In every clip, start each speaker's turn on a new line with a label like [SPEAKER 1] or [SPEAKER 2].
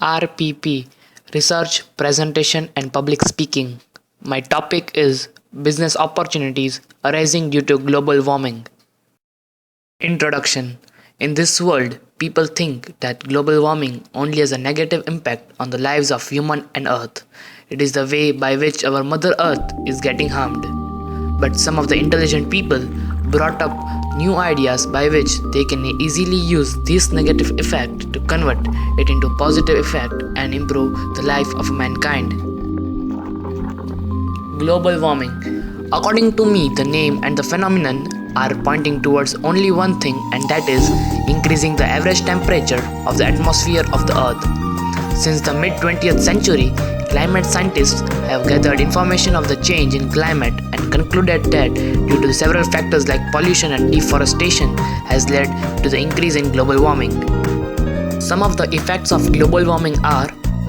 [SPEAKER 1] RPP Research, Presentation and Public Speaking. My topic is Business Opportunities Arising Due to Global Warming. Introduction. In this world, people think that global warming only has a negative impact on the lives of human and earth. It is the way by which our Mother Earth is getting harmed. But some of the intelligent people brought up new ideas by which they can easily use this negative effect to convert it into positive effect and improve the life of mankind. Global warming. According to me, the name and the phenomenon are pointing towards only one thing, and that is increasing the average temperature of the atmosphere of the earth. Since the mid 20th century, climate scientists have gathered information of the change in climate and concluded that due to several factors like pollution and deforestation has led to the increase in global warming. Some of the effects of global warming are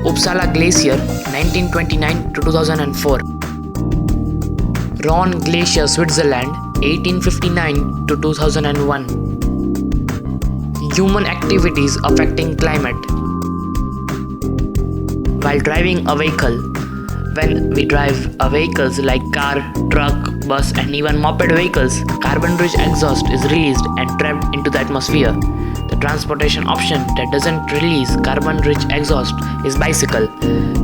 [SPEAKER 1] Uppsala Glacier 1929 to 2004, Rhone Glacier Switzerland 1859 to 2001, human activities affecting climate. While driving a vehicle, when we drive vehicles like car, truck, bus and even moped vehicles, carbon-rich exhaust is released and trapped into the atmosphere. The transportation option that doesn't release carbon-rich exhaust is bicycle.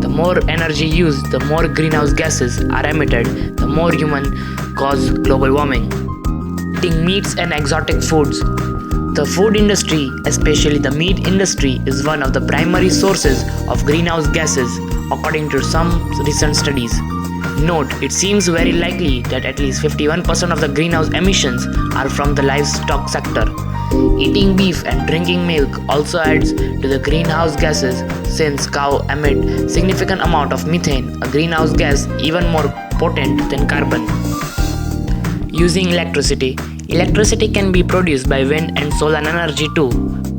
[SPEAKER 1] The more energy used, the more greenhouse gases are emitted, the more human cause global warming. Eating meats and exotic foods. The food industry, especially the meat industry, is one of the primary sources of greenhouse gases, according to some recent studies. Note, it seems very likely that at least 51% of the greenhouse emissions are from the livestock sector. Eating beef and drinking milk also adds to the greenhouse gases since cows emit significant amount of methane, a greenhouse gas even more potent than carbon. Using electricity. Electricity can be produced by wind and solar energy too,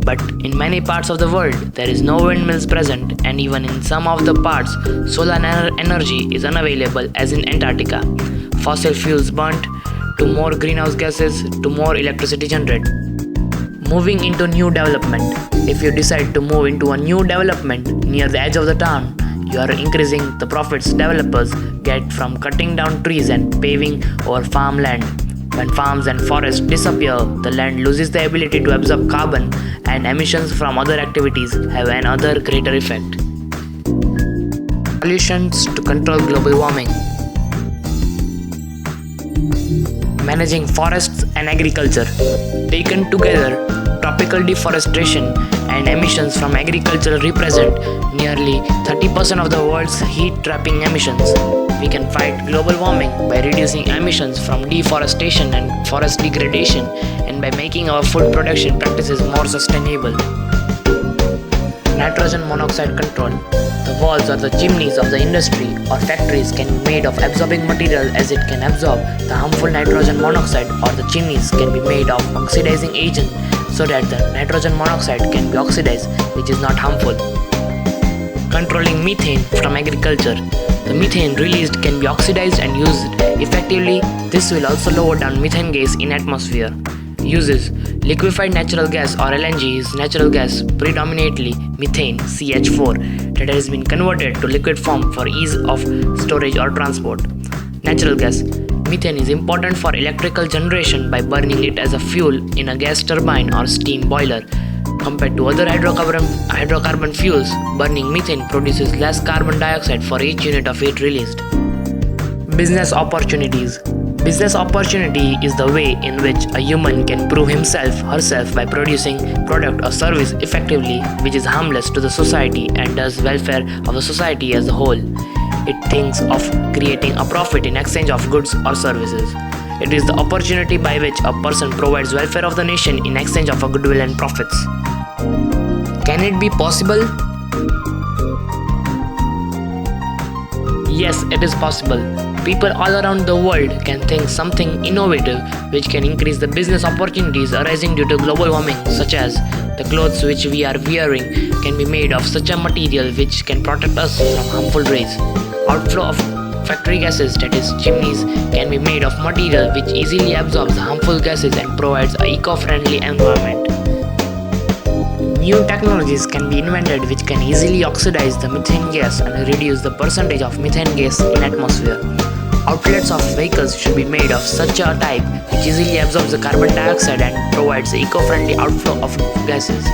[SPEAKER 1] but in many parts of the world there is no windmills present, and even in some of the parts solar energy is unavailable, as in Antarctica. Fossil fuels burnt to more greenhouse gases to more electricity generated. Moving into new development. If you decide to move into a new development near the edge of the town, you are increasing the profits developers get from cutting down trees and paving over farmland. When farms and forests disappear, the land loses the ability to absorb carbon, and emissions from other activities have another greater effect. Solutions to control global warming. Managing forests and agriculture. Taken together, tropical deforestation and emissions from agriculture represent nearly 30% of the world's heat-trapping emissions. We can fight global warming by reducing emissions from deforestation and forest degradation, and by making our food production practices more sustainable. Nitrogen monoxide control. The walls or the chimneys of the industry or factories can be made of absorbing material, as it can absorb the harmful nitrogen monoxide, or the chimneys can be made of oxidizing agent so that the nitrogen monoxide can be oxidized, which is not harmful. Controlling methane from agriculture. The methane released can be oxidized and used effectively. This will also lower down methane gas in atmosphere. Uses. Liquefied natural gas or LNG is natural gas, predominantly methane CH4, that has been converted to liquid form for ease of storage or transport. Natural gas. Methane is important for electrical generation by burning it as a fuel in a gas turbine or steam boiler. Compared to other hydrocarbon fuels, burning methane produces less carbon dioxide for each unit of heat released. Business opportunities. Business opportunity is the way in which a human can prove herself by producing product or service effectively, which is harmless to the society and does welfare of the society as a whole. It thinks of creating a profit in exchange of goods or services. It is the opportunity by which a person provides welfare of the nation in exchange of a goodwill and profits. Can it be possible? Yes, it is possible. People all around the world can think something innovative which can increase the business opportunities arising due to global warming, such as the clothes which we are wearing can be made of such a material which can protect us from harmful rays. Outflow of factory gases, that is chimneys, can be made of material which easily absorbs harmful gases and provides an eco-friendly environment. New technologies can be invented which can easily oxidize the methane gas and reduce the percentage of methane gas in atmosphere. Outlets of vehicles should be made of such a type which easily absorbs the carbon dioxide and provides eco-friendly outflow of gases.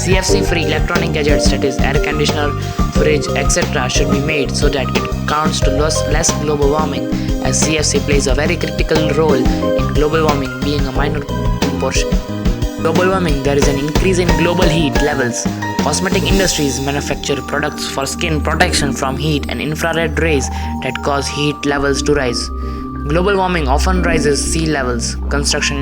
[SPEAKER 1] CFC-free electronic gadgets, that is air conditioner, fridge, etc. should be made so that it counts to less global warming, as CFC plays a very critical role in global warming, being a minor portion. Global warming, there is an increase in global heat levels. Cosmetic industries manufacture products for skin protection from heat and infrared rays that cause heat levels to rise. Global warming often rises sea levels. Construction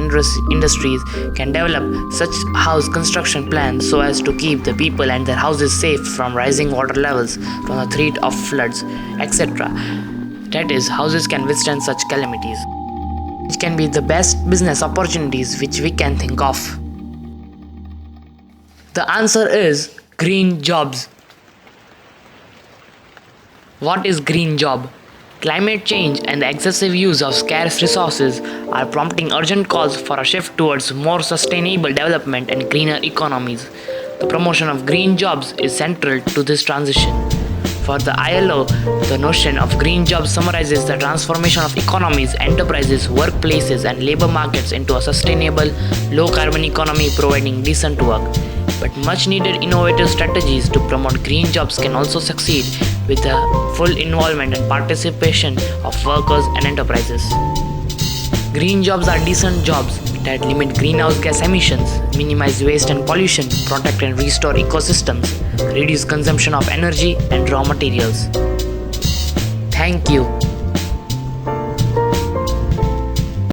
[SPEAKER 1] industries can develop such house construction plans so as to keep the people and their houses safe from rising water levels, from the threat of floods, etc. That is, houses can withstand such calamities, which can be the best business opportunities which we can think of. The answer is green jobs. What is green job? Climate change and the excessive use of scarce resources are prompting urgent calls for a shift towards more sustainable development and greener economies. The promotion of green jobs is central to this transition. For the ILO, the notion of green jobs summarizes the transformation of economies, enterprises, workplaces, and labor markets into a sustainable, low-carbon economy providing decent work. But much-needed innovative strategies to promote green jobs can also succeed with the full involvement and participation of workers and enterprises. Green jobs are decent jobs that limit greenhouse gas emissions, minimize waste and pollution, protect and restore ecosystems, reduce consumption of energy and raw materials. Thank you.